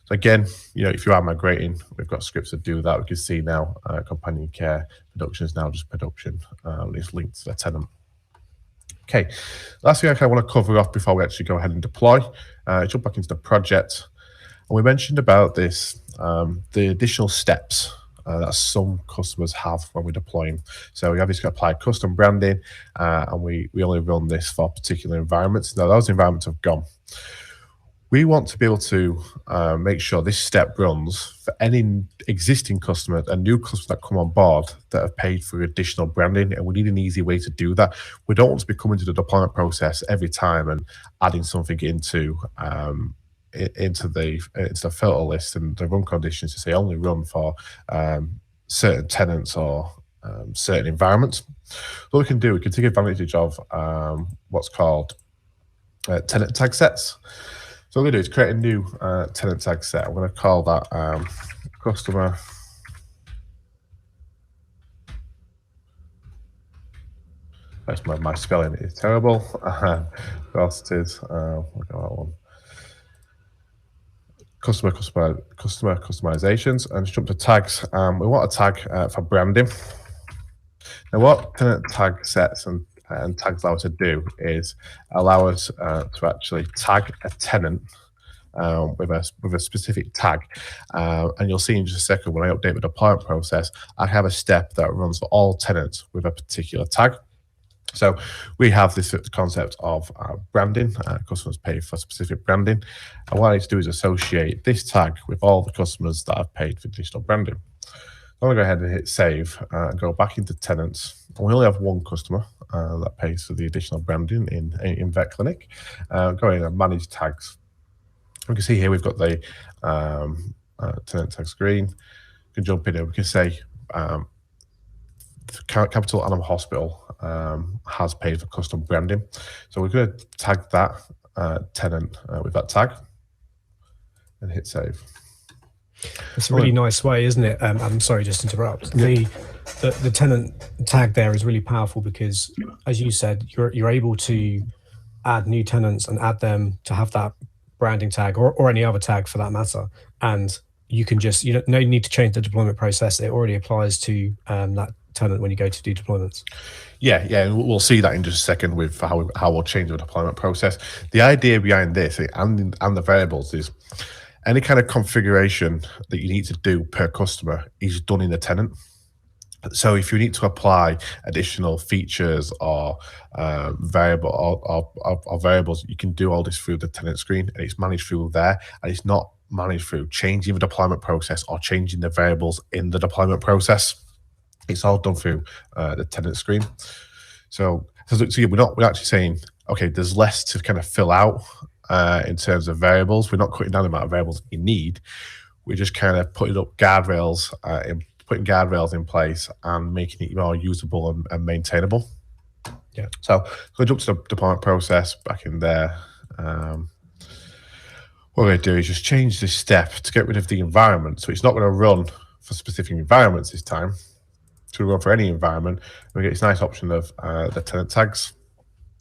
So again, if you are migrating, we've got scripts to do that. We can see now companion care production is now just production. It's linked to the tenant. Okay, last thing I kind of want to cover off before we actually go ahead and deploy. Jump back into the project. And we mentioned about this, the additional steps that some customers have when we're deploying. So we obviously apply custom branding, and we only run this for particular environments. Now those environments have gone. We want to be able to make sure this step runs for any existing customer and new customers that come on board that have paid for additional branding, and we need an easy way to do that. We don't want to be coming to the deployment process every time and adding something into the filter list and the run conditions to say only run for certain tenants or certain environments. What we can do, we can take advantage of what's called tenant tag sets. So what we're going to do is create a new tenant tag set. I'm going to call that customer my spelling is terrible. Because it is, look at that one. Customer customizations, and just jump to tags. We want a tag for branding. Now, what tenant tag sets and tags allow us to do is allow us to actually tag a tenant with a specific tag, and you'll see in just a second when I update the deployment process, I have a step that runs for all tenants with a particular tag. So we have this concept of branding. Customers pay for specific branding, and what I need to do is associate this tag with all the customers that have paid for additional branding. I'm going to go ahead and hit save and go back into tenants. We only have one customer that pays for the additional branding in Vet Clinic. Go in and manage tags. We can see here we've got the tenant tag screen. We can jump in here. We can say Capital Animal Hospital has paid for custom branding. So we're going to tag that tenant with that tag and hit save. It's a really nice way, isn't it? I'm sorry, just to interrupt. Yeah. The tenant tag there is really powerful because, as you said, you're able to add new tenants and add them to have that branding tag or any other tag for that matter. And you can just, you don't no need to change the deployment process. It already applies to that tenant when you go to do deployments. Yeah, and we'll see that in just a second with how we'll change the deployment process. The idea behind this and the variables is any kind of configuration that you need to do per customer is done in the tenant. So if you need to apply additional features or variables, you can do all this through the tenant screen, and it's managed through there, and it's not managed through changing the deployment process or changing the variables in the deployment process. It's all done through the tenant screen. So we're actually saying, okay, there's less to kind of fill out in terms of variables. We're not cutting down the amount of variables you need. We're just kind of putting up guardrails in place and making it more usable and maintainable. Yeah. So go jump to the deployment process back in there. What we're going to do is just change this step to get rid of the environment. So it's not going to run for specific environments this time. To run for any environment, we get this nice option of the tenant tags.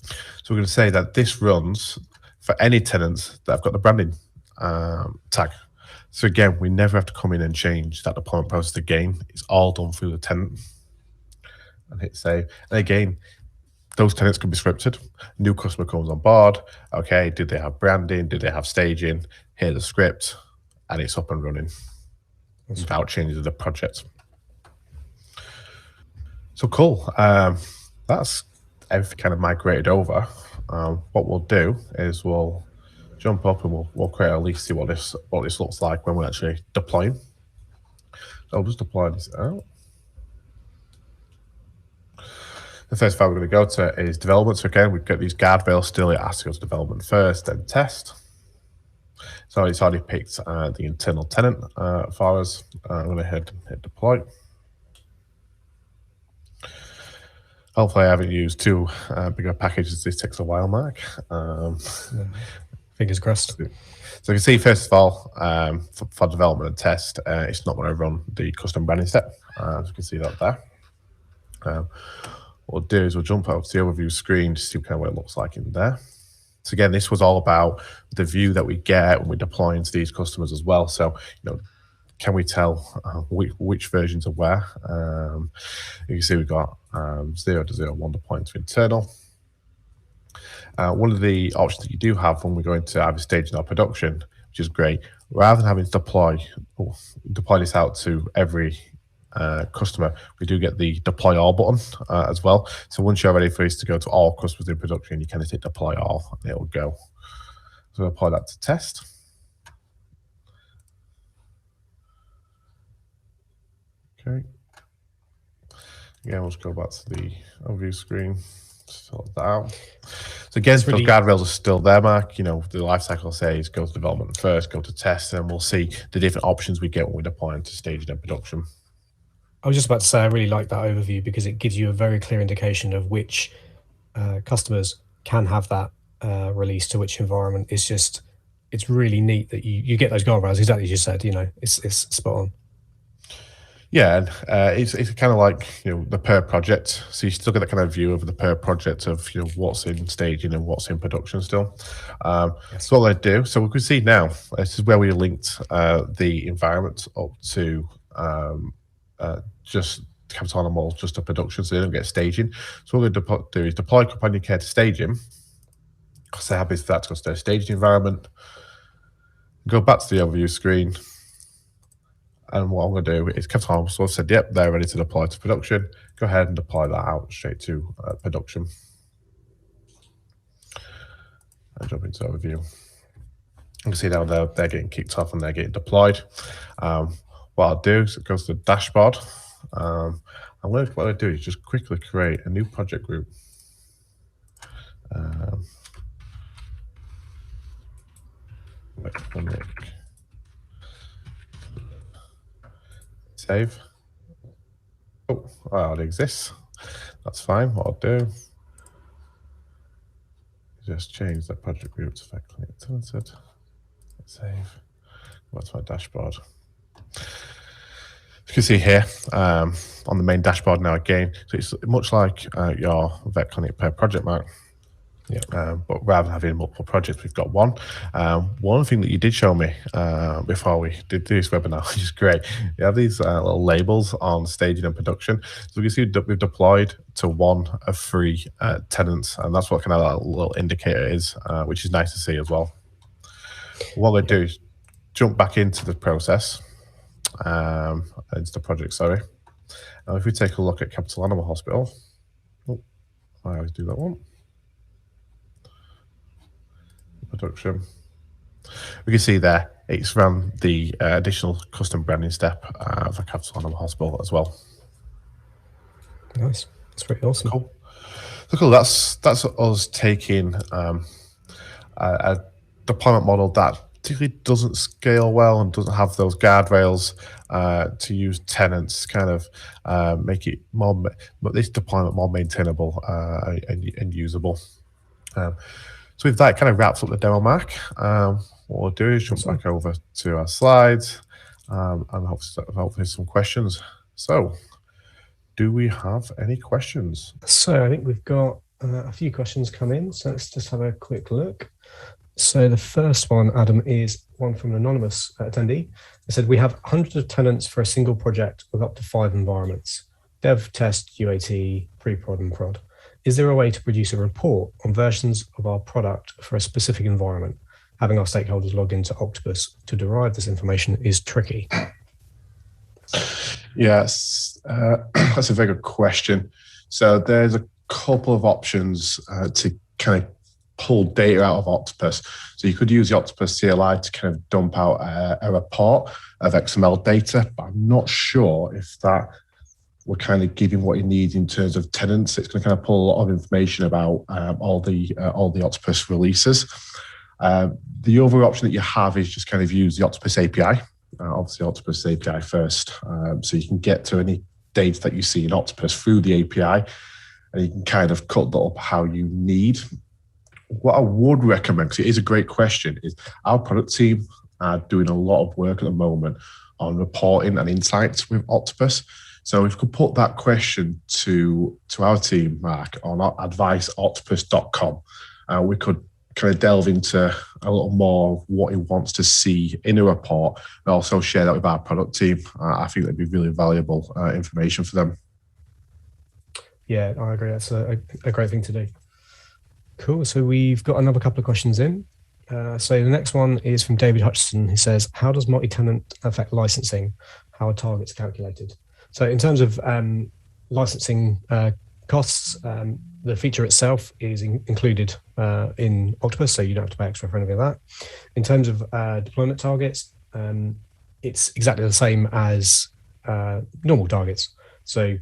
So we're going to say that this runs for any tenants that have got the branding tag. So again, we never have to come in and change that deployment process again. It's all done through the tenant. And hit save. And again, those tenants can be scripted. New customer comes on board. Okay, did they have branding? Did they have staging? Here's the script, and it's up and running without changing the project. So cool. That's everything kind of migrated over. What we'll do is we'll jump up and we'll create at least see what this looks like when we're actually deploying. So I'll just deploy this out. The first file we're going to go to is development. So again, we've got these guardrails still. It has to go to development first, then test. So it's already picked the internal tenant for us. I'm going to hit deploy. Hopefully I haven't used too big a package as this takes a while, Mark. Fingers crossed. So you can see, first of all, for development and test, it's not going to run the custom branding step. As you can see that there. What we'll do is we'll jump out to the overview screen to see kind of what it looks like in there. So again, this was all about the view that we get when we deploy into these customers as well. So, can we tell which versions are where? You can see we've got 0 to 0, 1 deploying to internal. One of the options that you do have when we're going to either staging or production, which is great, rather than having to deploy this out to every customer, we do get the deploy all button as well. So once you're ready for this to go to all customers in production, you kind of hit deploy all and it'll go. So we'll apply that to test. Okay. Again, we'll just go back to the overview screen, sort that out. So again, those guardrails are still there, Mark. The lifecycle says go to development first, go to test, and we'll see the different options we get when we deploy into staging and production. I was just about to say I really like that overview because it gives you a very clear indication of which customers can have that release to which environment. It's really neat that you get those guardrails, exactly as you said, it's spot on. Yeah, and it's kind of like the per project. So you still get that kind of view of the per project of what's in staging and what's in production still. Yes. So what I do. So we can see now this is where we linked the environment up to just Capital Animal just to production, so they don't get staging. So what we're going to do is deploy companion care to staging. Because they're happy for that to go to their staging environment. Go back to the overview screen. And what I'm going to do is Capital Animal, so I've said, yep, they're ready to deploy to production. Go ahead and deploy that out straight to production. And jump into overview. You can see now they're getting kicked off and they're getting deployed. What I'll do is go to the dashboard. What I do is just quickly create a new project group. Save. Oh, well, it exists. That's fine. What I'll do is just change the project group to tenanted. Save. Go back to my dashboard. You can see here on the main dashboard now again. So it's much like your vet clinic per project, Mark. Yeah. But rather than having multiple projects, we've got one. One thing that you did show me before we did this webinar, which is great, you have these little labels on staging and production. So we can see we've deployed to 1 of 3 tenants, and that's what kind of that little indicator is, which is nice to see as well. What we do is jump back into the process, into the project, sorry. Now, if we take a look at Capital Animal Hospital, I always do that one. Production. We can see there it's ran the additional custom branding step for Capital Animal Hospital as well. Nice, that's pretty awesome. Cool. So cool. That's us taking a deployment model that particularly doesn't scale well and doesn't have those guardrails to use tenants, kind of make it more, this deployment more maintainable and usable. So with that, it kind of wraps up the demo, Mark. What we'll do is jump back over to our slides and hopefully some questions. So do we have any questions? So I think we've got a few questions come in. So let's just have a quick look. So the first one, Adam, is one from an anonymous attendee. They said, we have hundreds of tenants for a single project with up to 5 environments: dev, test, UAT, pre-prod and prod. Is there a way to produce a report on versions of our product for a specific environment? Having our stakeholders log into Octopus to derive this information is tricky. Yes, that's a very good question. So there's a couple of options to kind of pull data out of Octopus. So you could use the Octopus CLI to kind of dump out a report of XML data, but I'm not sure if that we're kind of giving what you need in terms of tenants. It's going to kind of pull a lot of information about all the Octopus releases. The other option that you have is just kind of use the Octopus API. Obviously, Octopus API first, so you can get to any data that you see in Octopus through the API, and you can kind of cut that up how you need. What I would recommend, because it is a great question, is our product team are doing a lot of work at the moment on reporting and insights with Octopus. So if we could put that question to our team, Mark, on adviceoctopus.com, we could kind of delve into a little more what he wants to see in a report, and also share that with our product team. I think that'd be really valuable information for them. Yeah, I agree. That's a great thing to do. Cool. So we've got another couple of questions in. So the next one is from David Hutchison, who says, how does multi-tenant affect licensing? How are targets calculated? So in terms of licensing costs, the feature itself is included in Octopus, so you don't have to pay extra for any of that. In terms of deployment targets, it's exactly the same as normal targets. So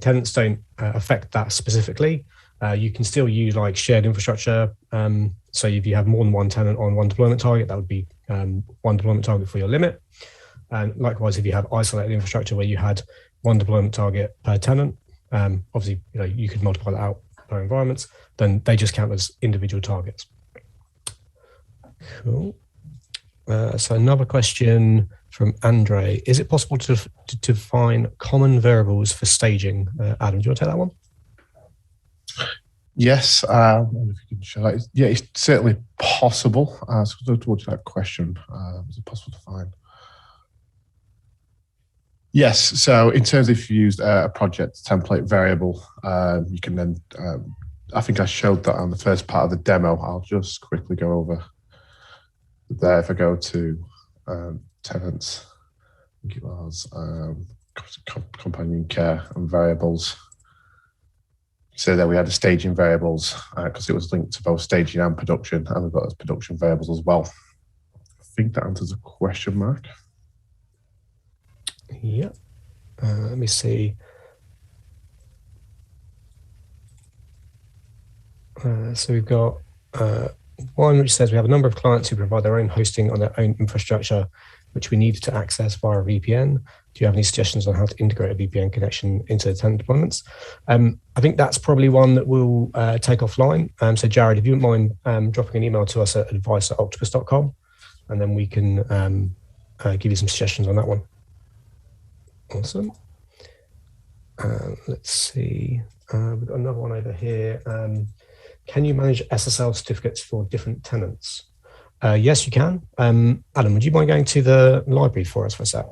tenants don't affect that specifically. You can still use like shared infrastructure. So if you have more than one tenant on one deployment target, that would be one deployment target for your limit. And likewise, if you have isolated infrastructure where you had one deployment target per tenant, obviously you could multiply that out per environments, then they just count as individual targets. Cool. So another question from Andre: is it possible to define common variables for staging? Adam, do you want to take that one? Yes, I wonder if you can show that. Yeah, it's certainly possible. So towards that question, is it possible to find? Yes, so in terms of if you used a project template variable, you can then, I think I showed that on the first part of the demo. I'll just quickly go over there. If I go to tenants, I think it was companion care and variables. So there we had the staging variables because it was linked to both staging and production, and we've got those production variables as well. I think that answers the question, Mark. Yeah. Let me see. So we've got one which says we have a number of clients who provide their own hosting on their own infrastructure, which we need to access via a VPN. Do you have any suggestions on how to integrate a VPN connection into the tenant deployments? I think that's probably one that we'll take offline. So Jared, if you wouldn't mind dropping an email to us at advice@octopus.com, and then we can give you some suggestions on that one. Awesome. Let's see. We've got another one over here. Can you manage SSL certificates for different tenants? Yes, you can. Adam, would you mind going to the library for us for a sec?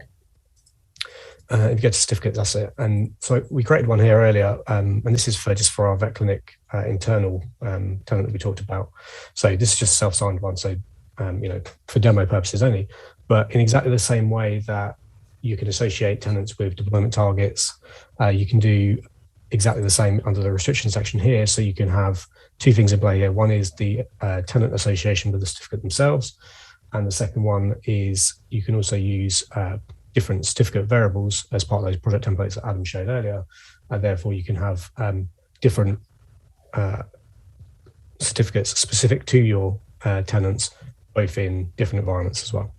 If you go to certificates, that's it. And so we created one here earlier, and this is just for our vet clinic internal tenant that we talked about. So this is just a self-signed one, so for demo purposes only. But in exactly the same way that you can associate tenants with deployment targets, you can do exactly the same under the restriction section here. So you can have two things in play here. One is the tenant association with the certificate themselves. And the second one is you can also use different certificate variables as part of those project templates that Adam showed earlier. And therefore you can have different certificates specific to your tenants, both in different environments as well.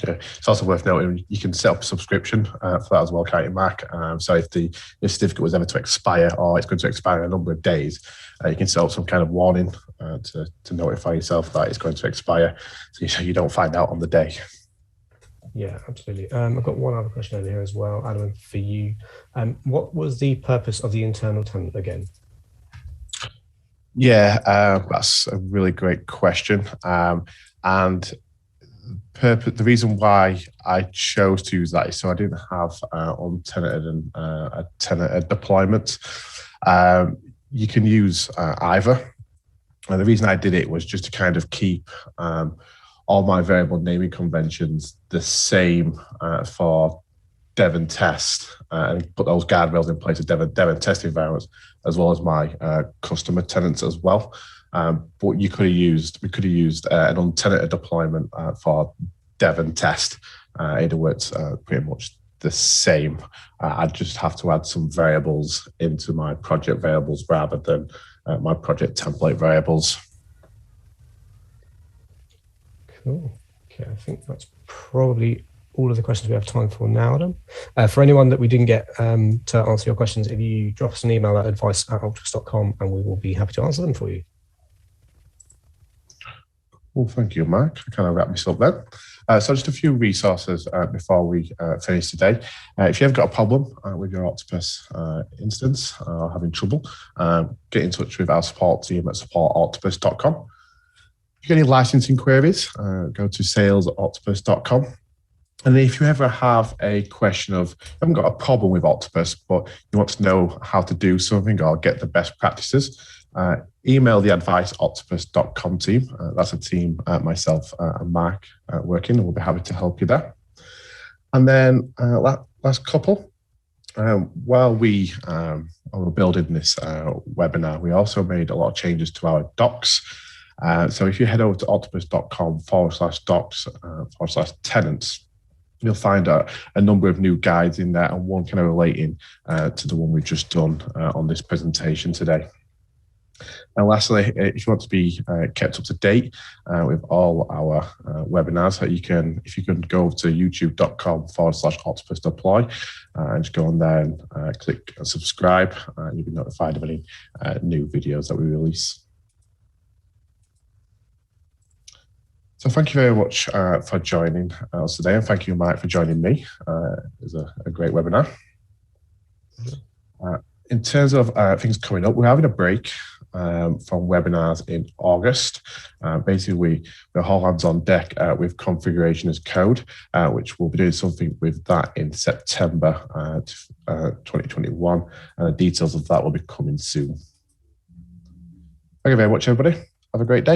Yeah, it's also worth noting you can set up a subscription for that as well, can't you, Mark? So if the certificate was ever to expire, or it's going to expire in a number of days, you can set up some kind of warning to notify yourself that it's going to expire, so you don't find out on the day. Yeah, absolutely. I've got one other question over here as well, Adam, for you. What was the purpose of the internal tenant again? Yeah, that's a really great question. And the reason why I chose to use that is so I didn't have untenanted and a tenanted deployment. You can use either. And the reason I did it was just to kind of keep all my variable naming conventions the same for dev and test, and put those guardrails in place of dev and test environments, as well as my customer tenants as well. But we could have used an untenanted deployment for dev and test. It works pretty much the same. I just have to add some variables into my project variables rather than my project template variables. Cool. Okay, I think that's probably all of the questions we have time for now, Adam. For anyone that we didn't get to answer your questions, if you drop us an email at advice@octopus.com, and we will be happy to answer them for you. Well, thank you, Mark. I kind of wrap this up then. So just a few resources before we finish today. If you have got a problem with your Octopus instance or having trouble, get in touch with our support team at support@octopus.com. If you get any licensing queries, go to sales@octopus.com. And if you ever have a question of, you haven't got a problem with Octopus, but you want to know how to do something or get the best practices, email the advice@octopus.com team. That's a team myself and Mark working, and we'll be happy to help you there. And then last couple, while we were building this webinar, we also made a lot of changes to our docs. So if you head over to octopus.com/docs/tenants, you'll find a number of new guides in there, and one kind of relating to the one we've just done on this presentation today. And lastly, if you want to be kept up to date with all our webinars, if you can go to youtube.com/Octopus Deploy and just go on there and click subscribe, you'll be notified of any new videos that we release. So thank you very much for joining us today, and thank you, Mike, for joining me. It was a great webinar. In terms of things coming up, we're having a break from webinars in August. Basically, we're all hands on deck with configuration as code, which we'll be doing something with that in September 2021, and the details of that will be coming soon. Thank you very much, everybody. Have a great day.